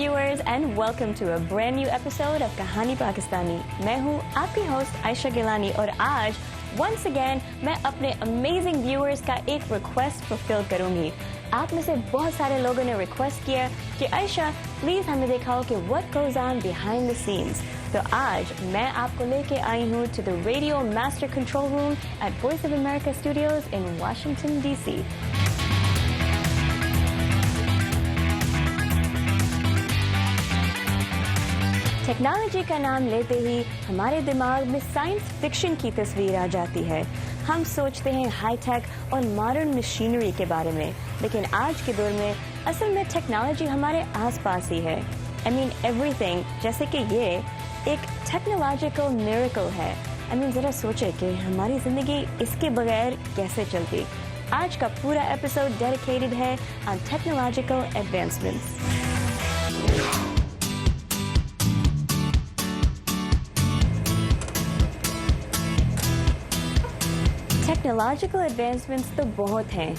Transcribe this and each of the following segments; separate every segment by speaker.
Speaker 1: viewers and welcome to a brand new episode of کہانی پاکستانی. میں ہوں آپ کی ہوسٹ عائشہ گیلانی اور آج once again میں اپنے amazing viewers کا ایک request fulfill کروں گی. آپ میں سے بہت سارے لوگوں نے request کیا کہ عائشہ پلیز ہمیں دکھاؤ کہ what goes on behind the scenes. تو آج میں آپ کو لے کے آئی ہوں to the Radio Master Control Room at Voice of America Studios in Washington DC. Technology کا نام لیتے ہی ہمارے دماغ میں سائنس فکشن کی تصویر آ جاتی ہے. ہم سوچتے ہیں ہائی ٹیک اور ماڈرن مشینری کے بارے میں، لیکن آج کے دور میں اصل میں ٹیکنالوجی ہمارے آس پاس ہی ہے. I mean everything. جیسے کہ یہ ایک ٹیکنالوجیکل میریکل ہے. I mean ذرا سوچے کہ ہماری زندگی اس کے بغیر کیسے چلتی. آج کا پورا ایپیسوڈ ڈیڈیکیٹڈ ہے on technological advancements. Technological advancements تو بہت ہیں،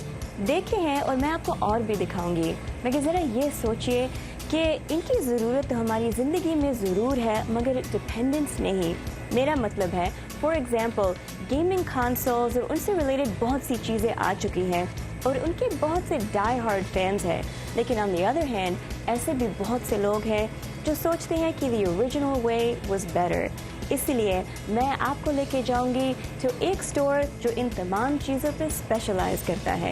Speaker 1: دیکھے ہیں اور میں آپ کو اور بھی دکھاؤں گی، مگر ذرا یہ سوچئے کہ ان کی ضرورت تو ہماری زندگی میں ضرور ہے مگر ڈپینڈنس نہیں. میرا مطلب ہے فار ایگزامپل گیمنگ کنسولز اور ان سے ریلیٹڈ بہت سی چیزیں آ چکی ہیں اور ان کے بہت سے ڈائی ہارڈ فینس ہیں، لیکن آن دی ادر ہینڈ ایسے بھی بہت سے لوگ ہیں جو سوچتے ہیں کہ the original way was better. اسی لیے میں آپ کو لے کے جاؤں گی تو ایک اسٹور جو ان تمام چیزوں پہ اسپیشلائز کرتا ہے.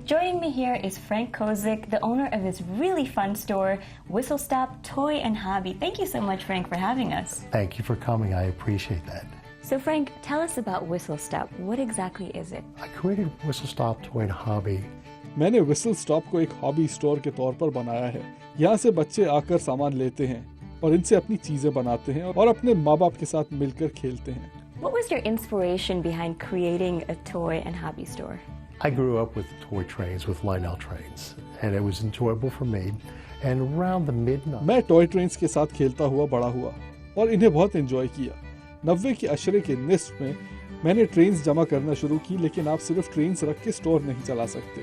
Speaker 1: Joining me here is Frank Kozik, the owner of this really fun store, Whistle Stop Toy and Hobby. Thank you so much, Frank, for having us.
Speaker 2: Thank you for coming. I appreciate that.
Speaker 1: So, Frank, tell us about Whistle Stop. What exactly is it?
Speaker 2: I created Whistle Stop Toy and Hobby.
Speaker 3: میں نے وسل stop کو ایک hobby store کے طور پر بنایا ہے. یہاں سے بچے آ کر سامان لیتے ہیں اور ان سے اپنی چیزیں بناتے ہیں اور اپنے ماں باپ کے ساتھ مل کر کھیلتے ہیں.
Speaker 1: What was your inspiration behind creating a toy and hobby store?
Speaker 2: I grew up with toy trains, with Lionel trains, and it was enjoyable for me. And around the mid-90s
Speaker 3: میں ٹوائے ٹرینز کے ساتھ کھیلتا ہوا بڑا ہوا اور انہیں بہت انجوائے کیا. 90 کے عشرے کے نصف میں نے ٹرینز جمع کرنا شروع کی، لیکن آپ صرف ٹرینز رکھ کے اسٹور نہیں چلا سکتے،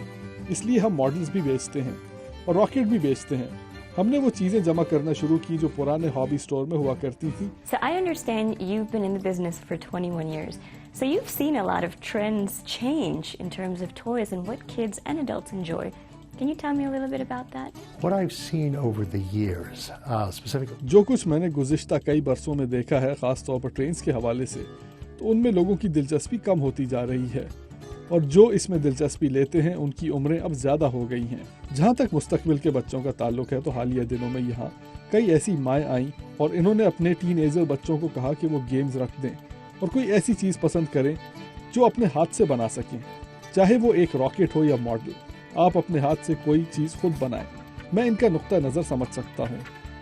Speaker 3: اس لیے ہم ماڈلز بھی بیچتے ہیں اور راکٹ بھی بیچتے ہیں. ہم نے وہ چیزیں جمع کرنا شروع کی جو پرانے ہابی اسٹور میں ہوا کرتی تھی.
Speaker 1: So I understand you've been in the business for 21 years. So you've seen a lot of trends change in terms of toys and what kids and adults enjoy. Can you tell me a little bit about that?
Speaker 2: What I've seen over the years, specifically
Speaker 3: جو کچھ میں نے گزشتہ کئی برسوں میں دیکھا ہے، خاص طور پر ٹرینز کے حوالے سے، تو ان میں لوگوں کی دلچسپی کم ہوتی جا رہی ہے اور جو اس میں دلچسپی لیتے ہیں ان کی عمریں اب زیادہ ہو گئی ہیں. جہاں تک مستقبل کے بچوں کا تعلق ہے تو حالیہ دنوں میں یہاں کئی ایسی مائیں آئیں اور انہوں نے اپنے ٹین ایجر بچوں کو کہا کہ وہ گیمز رکھ دیں اور کوئی ایسی چیز پسند کریں جو اپنے ہاتھ سے بنا سکیں، چاہے وہ ایک راکٹ ہو یا ماڈل. آپ اپنے ہاتھ سے کوئی چیز خود بنائیں. میں ان کا نقطہ نظر سمجھ سکتا ہوں.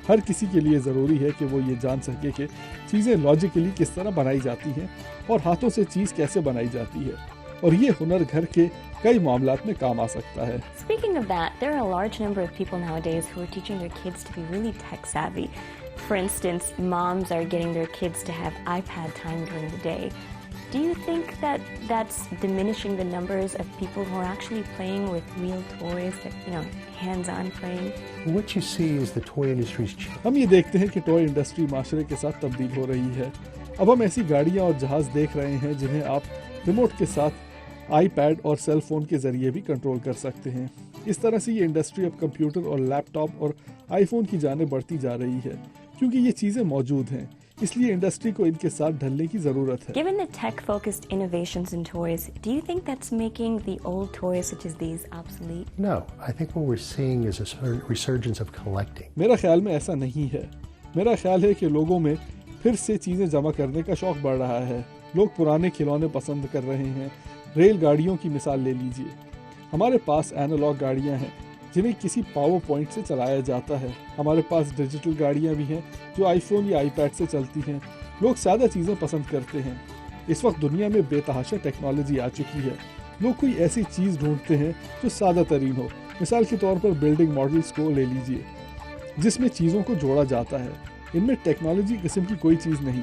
Speaker 3: ہر کسی کے لیے ضروری ہے کہ وہ یہ جان سکے کہ چیزیں لاجیکلی کس طرح بنائی جاتی ہیں اور ہاتھوں سے چیز کیسے بنائی جاتی ہے، اور یہ ہنر گھر کے کئی معاملات میں کام آ سکتا ہے.
Speaker 1: Speaking of that, there are a large number of people nowadays who are teaching their kids to be really tech savvy. For instance, moms are getting their kids to have iPad time during the day. Do you think that that's diminishing the numbers of people who are actually playing with real toys, that, hands-on playing?
Speaker 2: what you see is the toy industry's
Speaker 3: ہم یہ دیکھتے ہیں کہ toy industry معاشرے کے ساتھ تبدیل ہو رہی ہے. اب ہم ایسی گاڑیاں اور جہاز دیکھ رہے ہیں جنہیں آپ ریموٹ کے ساتھ آئی پیڈ اور سیل فون کے ذریعے بھی کنٹرول کر سکتے ہیں. اس طرح سے یہ انڈسٹری اب کمپیوٹر اور لیپ ٹاپ اور آئی فون کی جانب بڑھتی جا رہی ہے کیونکہ یہ چیزیں موجود ہیں، اس لیے انڈسٹری کو ان کے ساتھ ڈھلنے کی ضرورت ہے.
Speaker 1: Given the tech-focused innovations in toys, do you think that's making the old toys such as these obsolete?
Speaker 2: No, I think what we're seeing is a resurgence of collecting.
Speaker 3: میرا خیال میں ایسا نہیں ہے. میرا خیال ہے کہ لوگوں میں پھر سے چیزیں جمع کرنے کا شوق بڑھ رہا ہے. لوگ پرانے کھلونے پسند کر رہے ہیں. ریل گاڑیوں کی مثال لے لیجئے. ہمارے پاس اینالاگ گاڑیاں ہیں جنہیں کسی پاور پوائنٹ سے چلایا جاتا ہے. ہمارے پاس ڈیجیٹل گاڑیاں بھی ہیں جو آئی فون یا آئی پیڈ سے چلتی ہیں. لوگ سادہ چیزیں پسند کرتے ہیں. اس وقت دنیا میں بے تحاشا ٹیکنالوجی آ چکی ہے. لوگ کوئی ایسی چیز ڈھونڈتے ہیں جو سادہ ترین ہو. مثال کے طور پر بلڈنگ ماڈلز کو لے لیجئے جس میں چیزوں کو جوڑا جاتا ہے. ان میں ٹیکنالوجی قسم کی کوئی چیز نہیں.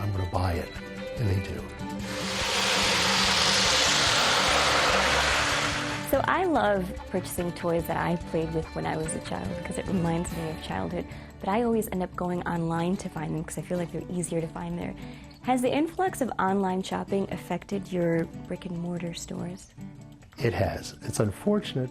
Speaker 2: I'm going to buy it. And they do.
Speaker 1: So I love purchasing toys that I played with when I was a child because it reminds me of childhood. But I always end up going online to find them because I feel like they're easier to find there. Has the influx of online shopping affected your brick and mortar stores?
Speaker 2: It has. It's unfortunate.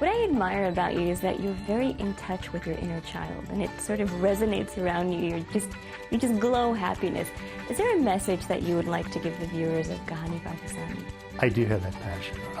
Speaker 1: What I admire about you is that you're very in touch with your inner child, and it sort of resonates around you. You just glow happiness. Is there a message that you would like to give the viewers of Kahani Pakistani?
Speaker 2: I do have that passion.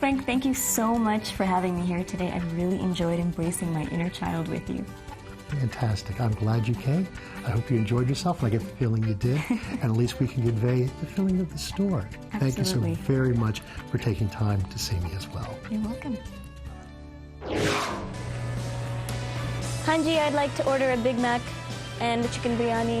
Speaker 1: Frank, thank you so much for having me here today. I really enjoyed embracing my inner child with you.
Speaker 2: Fantastic. I'm glad you came. I hope you enjoyed yourself. I get the feeling you did. And at least we can convey the feeling of the store. Thank you so
Speaker 1: Absolutely.
Speaker 2: very much for taking time to see me as well.
Speaker 1: You're welcome. Hanji, I'd like to order a Big Mac and a chicken biryani.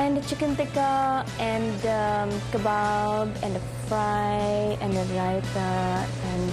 Speaker 1: And a chicken tikka and kebab and a fry and a raita and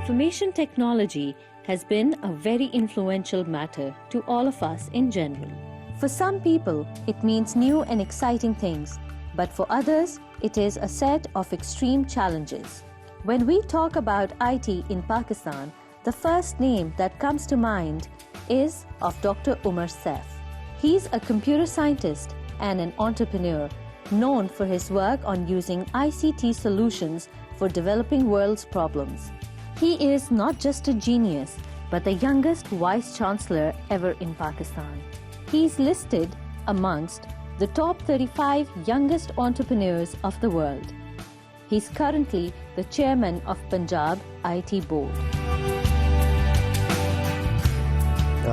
Speaker 4: Information technology has been a very influential matter to all of us in general. For some people, it means new and exciting things, but for others, it is a set of extreme challenges. When we talk about IT in Pakistan, the first name that comes to mind is of Dr. Umar Saif. He's a computer scientist and an entrepreneur known for his work on using ICT solutions for developing world's problems. He is not just a genius, but the youngest Vice Chancellor ever in Pakistan. He's listed amongst the top 35 youngest entrepreneurs of the world. He's currently the chairman of Punjab IT Board.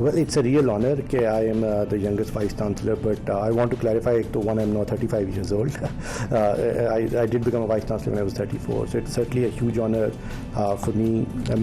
Speaker 5: Well, it's a real honor that I am the youngest Vice Chancellor, but I want to clarify, one, I'm now 35 years old. I did become a Vice Chancellor when I was 34, so it's certainly a huge honor for me.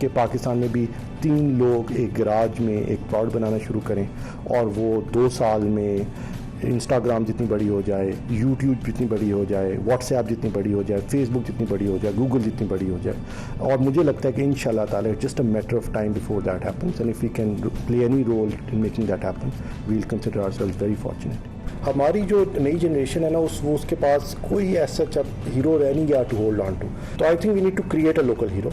Speaker 5: کہ پاکستان میں بھی 3 لوگ ایک grudge میں ایک plot بنانا شروع کریں اور وہ 2 سال میں انسٹاگرام جتنی بڑی ہو جائے, یوٹیوب جتنی بڑی ہو جائے, واٹس ایپ جتنی بڑی ہو جائے, فیس بک جتنی بڑی ہو جائے, گوگل جتنی بڑی ہو جائے. اور مجھے لگتا ہے کہ انشاءاللہ تعالی just a matter of time before that happens, and if we can play any role in making that happen we will consider ourselves very fortunate. ہماری جو نئی جنریشن ہے نا اس کے پاس کوئی ایسا ہیرو رہ نہیں گیا ٹو ہولڈ آن ٹو. تو I think we need to create a local hero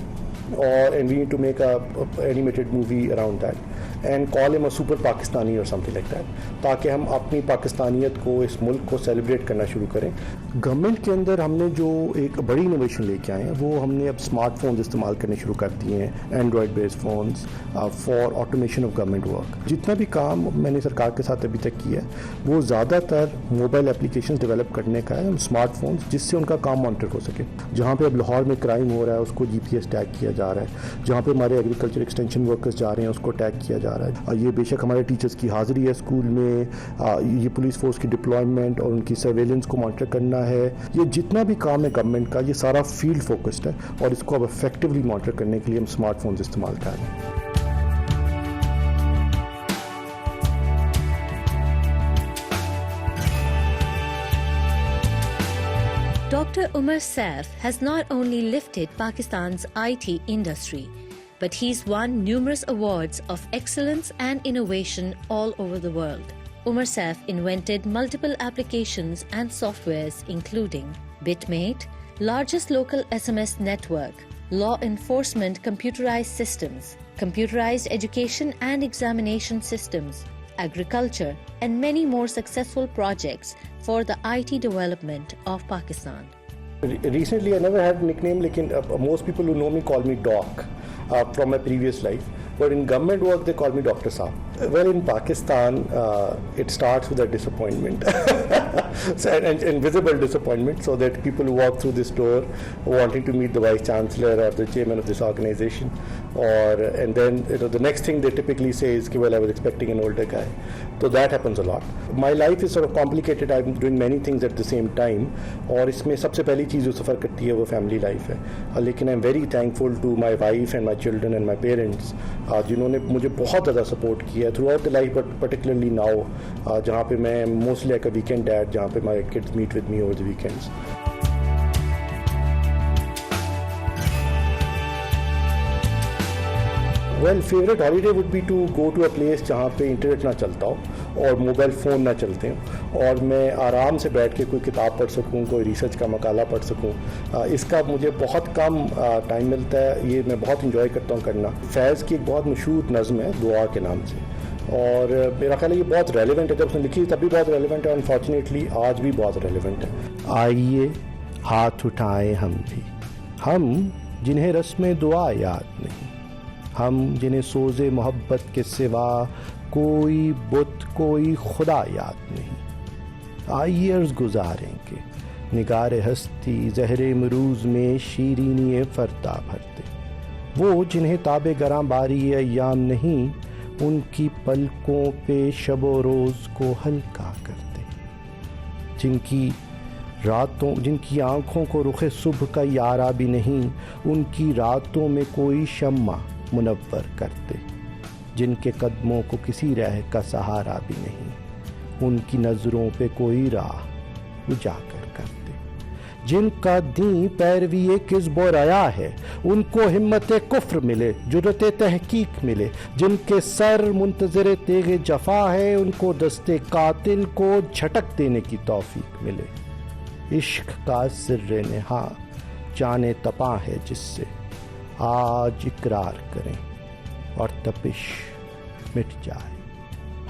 Speaker 5: and we need to make a animated movie around that and call them a super Pakistani اور سمتھنگ لائک دیٹ, تاکہ ہم اپنی پاکستانیت کو, اس ملک کو celebrate کرنا شروع کریں. گورنمنٹ کے اندر ہم نے جو ایک بڑی انوویشن لے کے آئے ہیں وہ ہم نے اب اسمارٹ فونز استعمال کرنے شروع کر دیے ہیں, Android based phones for automation of government work. جتنا بھی کام میں نے سرکار کے ساتھ ابھی تک کیا ہے وہ زیادہ تر موبائل اپلیکیشنز ڈیولپ کرنے کا ہے, اسمارٹ فونز, جس سے ان کا کام مانیٹر ہو سکے. جہاں پہ اب لاہور میں کرائم ہو رہا ہے اس کو GPS ٹیگ کیا جا رہا ہے, جہاں پہ ہمارے ایگریکلچر ایکسٹینشن ورکرز جا رہے ہیں اس کو ٹیگ کیا جا رہا ہے. یہ بے شک ہمارے ٹیچرز کی حاضری ہے اسکول میں, یہ پولیس فورس کی ڈپلائمنٹ اور ان کی سرویلنس کو مانیٹر کرنا ہے. یہ جتنا بھی کام ہے گورنمنٹ کا یہ سارا فیلڈ فوکسڈ ہے اور اس کو اب افیکٹولی مانیٹر کرنے کے لیے ہم اسمارٹ فونز استعمال کر رہے ہیں.
Speaker 4: Dr. Umar Saif has not only lifted Pakistan's IT industry, but he's won numerous awards of excellence and innovation all over the world. Umar Saif invented multiple applications and softwares including Bitmate, largest local SMS network, law enforcement computerized systems, computerized education and examination systems, agriculture, and many more successful projects for the IT development of Pakistan.
Speaker 5: Recently, I never had a nickname, lekin most people who know me call me Doc from my previous life. But in government work, they call me Dr. Saab. Well, in Pakistan, it starts with a disappointment, and visible disappointment, so that people who walk through this door wanting to meet the Vice Chancellor or the chairman of this organization, and then the next thing they typically say is, well, I was expecting an older guy. So that happens a lot. My life is sort of complicated. I'm doing many things at the same time, اور اس میں سب سے پہلی چیز جو سفر کرتی ہے وہ فیملی لائف ہے. لیکن I am very thankful to my wife and my children and my parents, جنہوں نے مجھے بہت زیادہ سپورٹ کیا ہے throughout the life, but particularly now, جہاں پہ میں mostly like a weekend dad, جہاں پہ my kids meet with me over the weekends. Well, favourite holiday would be to go to a place جہاں پہ internet نہ چلتا ہو اور موبائل فون نہ چلتے ہوں, اور میں آرام سے بیٹھ کے کوئی کتاب پڑھ سکوں, کوئی ریسرچ کا مقالہ پڑھ سکوں. اس کا مجھے بہت کم ٹائم ملتا ہے, یہ میں بہت انجوائے کرتا ہوں کرنا. فیض کی ایک بہت مشہور نظم ہے دعا کے نام سے, اور میرا خیال ہے یہ بہت ریلیونٹ ہے. جب اس نے لکھی تب بھی بہت ریلیونٹ ہے, انفارچونیٹلی آج بھی بہت ریلیونٹ ہے. آئیے ہاتھ اٹھائیں ہم بھی, ہم جنہیں رسم دعا یاد نہیں, ہم جنہیں سوز محبت کے سوا کوئی بت کوئی خدا یاد نہیں. آئیے عرض گزاریں کہ نگار ہستی زہر مروز میں شیرینی فردا بھرتے, وہ جنہیں تاب گراں باری ایام نہیں, ان کی پلکوں پہ شب و روز کو ہلکا کرتے, جن کی آنکھوں کو رخ صبح کا یارا بھی نہیں, ان کی راتوں میں کوئی شمع منور کرتے, جن کے قدموں کو کسی راہ کا سہارا بھی نہیں, ان کی نظروں پہ کوئی راہ اجاگر کرتے, جن کا دین پیروی کذب و ریا ہے, ان کو ہمت کفر ملے, جرت تحقیق ملے, جن کے سر منتظر تیغ جفا ہے, ان کو دست قاتل کو جھٹک دینے کی توفیق ملے. عشق کا سر نہاں جانے تپاں ہے جس سے, آج اقرار کریں اور تپش مٹ جائے.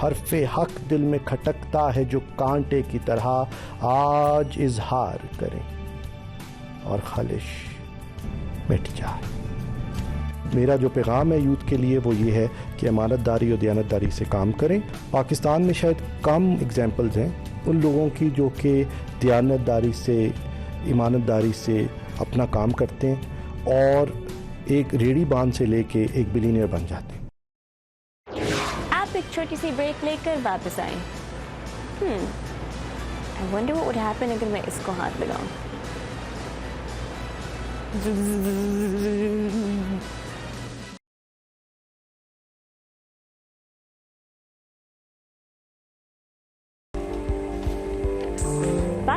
Speaker 5: حرف حق دل میں کھٹکتا ہے جو کانٹے کی طرح, آج اظہار کریں اور خلش مٹ جائے. میرا جو پیغام ہے یوتھ کے لیے وہ یہ ہے کہ امانت داری اور دیانت داری سے کام کریں. پاکستان میں شاید کم ایگزامپلز ہیں ان لوگوں کی جو کہ دیانت داری سے, امانت داری سے اپنا کام کرتے ہیں اور ایک ریڑھی باندھ سے لے کے ایک بلینئر بن جاتے ہیں.
Speaker 1: آپ ایک چھوٹی سی بریک لے کر واپس آئیں. I wonder what would happen اگر میں اس کو ہاتھ لگاؤں.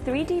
Speaker 1: 3D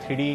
Speaker 6: 3D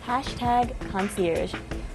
Speaker 1: #concierge।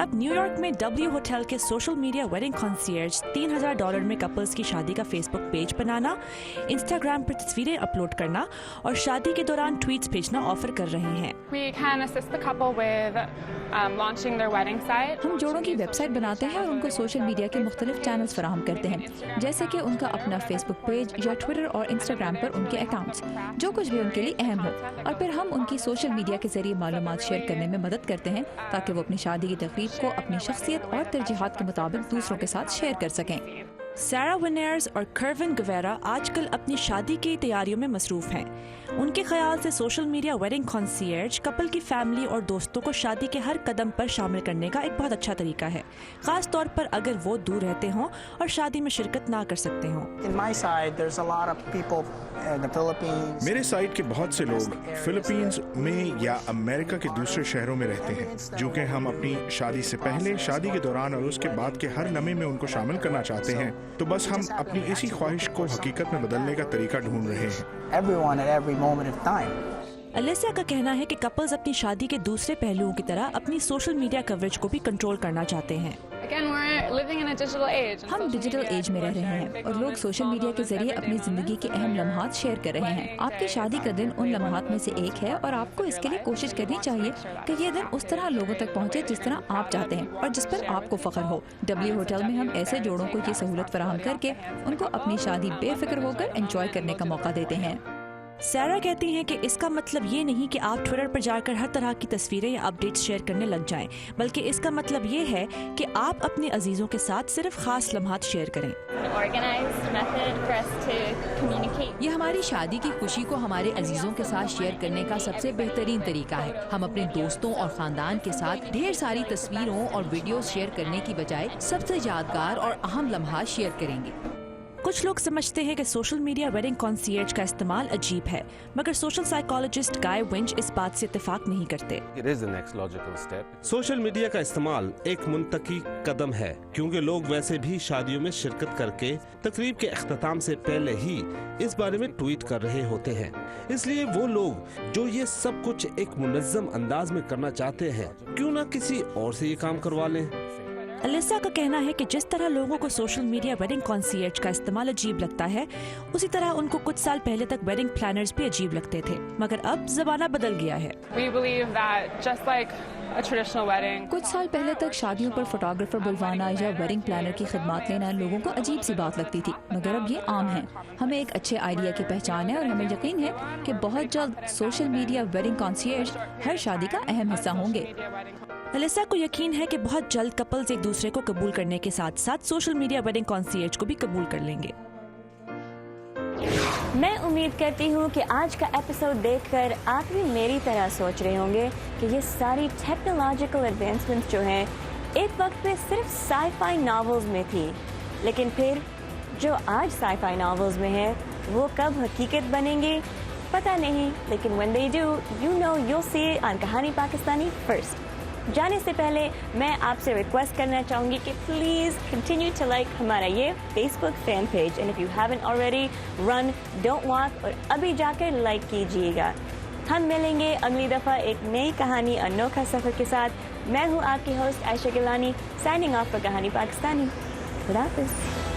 Speaker 7: اب نیو یارک میں W ہوٹل کے سوشل میڈیا ویڈنگ کنسیرج $3000 میں کپلز کی شادی کا فیس بک پیج بنانا، انسٹاگرام پر تصویریں اپلوڈ کرنا اور شادی کے دوران ٹویٹس بھیجنا آفر کر رہے ہیں۔
Speaker 8: ہم جوڑوں کی ویب سائٹ بناتے ہیں اور ان کو سوشل میڈیا کے مختلف چینلز فراہم کرتے ہیں، جیسے کہ ان کا اپنا فیس بک پیج یا ٹویٹر اور انسٹاگرام پر ان کے اکاؤنٹس، جو کچھ بھی ان کے لیے اہم ہو، اور پھر ہم ان کی سوشل میڈیا کے ذریعے معلومات شیئر کرنے میں مدد کرتے ہیں تاکہ وہ اپنی شادی کی تقریب کو اپنی شخصیت اور ترجیحات کے مطابق دوسروں کے ساتھ شیئر کر سکیں۔
Speaker 7: سارا ونیرز اور کرون گویرا آج کل اپنی شادی کی تیاریوں میں مصروف ہیں۔ ان کے خیال سے سوشل میڈیا ویڈنگ کنسیرج کپل کی فیملی اور دوستوں کو شادی کے ہر قدم پر شامل کرنے کا ایک بہت اچھا طریقہ ہے، خاص طور پر اگر وہ دور رہتے ہوں اور شادی میں شرکت نہ کر سکتے ہوں۔
Speaker 9: میرے سائٹ کے بہت سے لوگ فلپینز میں یا امریکہ کے دوسرے شہروں میں رہتے ہیں۔ جو کہ ہم اپنی شادی سے پہلے، شادی کے دوران اور اس کے بعد کے ہر لمحے میں ان کو شامل کرنا چاہتے ہیں، تو بس ہم اپنی اسی خواہش کو حقیقت میں بدلنے کا طریقہ ڈھونڈ رہے ہیں۔
Speaker 7: الیسا کا کہنا ہے کہ کپلز اپنی شادی کے دوسرے پہلوؤں کی طرح اپنی سوشل میڈیا کوریج کو بھی کنٹرول کرنا چاہتے ہیں۔
Speaker 8: ہم ڈیجیٹل ایج میں رہ رہے ہیں اور لوگ سوشل میڈیا کے ذریعے اپنی زندگی کے اہم لمحات شیئر کر رہے ہیں۔ آپ کی شادی کا دن ان لمحات میں سے ایک ہے اور آپ کو اس کے لیے کوشش کرنی چاہیے کہ یہ دن اس طرح لوگوں تک پہنچے جس طرح آپ چاہتے ہیں اور جس پر آپ کو فخر ہو۔ W ہوٹل میں ہم ایسے جوڑوں کو یہ سہولت فراہم کر کے ان کو اپنی شادی بے فکر ہو کر انجوائے کرنے کا موقع دیتے ہیں۔
Speaker 7: سارا کہتی ہیں کہ اس کا مطلب یہ نہیں کہ آپ ٹویٹر پر جا کر ہر طرح کی تصویریں یا اپڈیٹس شیئر کرنے لگ جائیں، بلکہ اس کا مطلب یہ ہے کہ آپ اپنے عزیزوں کے ساتھ صرف خاص لمحات شیئر کریں۔
Speaker 8: یہ ہماری شادی کی خوشی کو ہمارے عزیزوں کے ساتھ شیئر کرنے کا سب سے بہترین طریقہ ہے۔ ہم اپنے دوستوں اور خاندان کے ساتھ ڈھیر ساری تصویروں اور ویڈیوز شیئر کرنے کی بجائے سب سے یادگار اور اہم لمحات شیئر کریں گے۔
Speaker 7: کچھ لوگ سمجھتے ہیں کہ سوشل میڈیا ویڈنگ کنسیرج کا استعمال عجیب ہے، مگر سوشل سائیکالوجسٹ گائے ونچ اس بات سے اتفاق نہیں کرتے۔
Speaker 10: سوشل میڈیا کا استعمال ایک منطقی قدم ہے، کیونکہ لوگ ویسے بھی شادیوں میں شرکت کر کے تقریب کے اختتام سے پہلے ہی اس بارے میں ٹویٹ کر رہے ہوتے ہیں۔ اس لیے وہ لوگ جو یہ سب کچھ ایک منظم انداز میں کرنا چاہتے ہیں، کیوں نہ کسی اور سے یہ کام کروا لیں۔
Speaker 7: الیسا کا کہنا ہے کہ جس طرح لوگوں کو سوشل میڈیا ویڈنگ کنسیرج کا استعمال عجیب لگتا ہے، اسی طرح ان کو کچھ سال پہلے تک ویڈنگ پلانرز بھی عجیب لگتے تھے، مگر اب زمانہ بدل گیا ہے۔
Speaker 8: کچھ سال پہلے تک شادیوں پر فوٹوگرافر بلوانا یا ویڈنگ پلانر کی خدمات لینا لوگوں کو عجیب سی بات لگتی تھی، مگر اب یہ عام ہے۔ ہمیں ایک اچھے آئیڈیا کی پہچان ہے اور ہمیں یقین ہے کہ بہت جلد سوشل میڈیا ویڈنگ کنسیرج ہر شادی کا اہم حصہ ہوں گے۔
Speaker 7: الیسا کو یقین ہے کہ بہت جلد کپلز ایک دوسرے کو قبول کرنے کے ساتھ ساتھ سوشل میڈیا ویڈنگ کنسیرج کو بھی قبول کر لیں گے۔
Speaker 1: میں امید کرتی ہوں کہ آج کا ایپیسوڈ دیکھ کر آپ بھی میری طرح سوچ رہے ہوں گے کہ یہ ساری ٹیکنالوجیکل ایڈوانسمنٹس جو ہیں ایک وقت میں صرف سائی فائی ناولز میں تھی، لیکن پھر جو آج سائی فائی ناولز میں ہے وہ کب حقیقت بنیں گے پتہ نہیں، لیکن when they do, you know you'll see it on کہانی پاکستانی فرسٹ۔ جانے سے پہلے میں آپ سے ریکویسٹ کرنا چاہوں گی کہ پلیز کنٹینیو ٹو لائک ہمارا یہ Facebook fan page, and if you haven't already run don't walk, اور ابھی جا کر لائک کیجیے گا۔ ہم ملیں گے اگلی دفعہ ایک نئی کہانی، انوکھا سفر کے ساتھ۔ میں ہوں آپ کی host Ayesha Gilani, signing off for Kahani Pakistani. خدا حافظ۔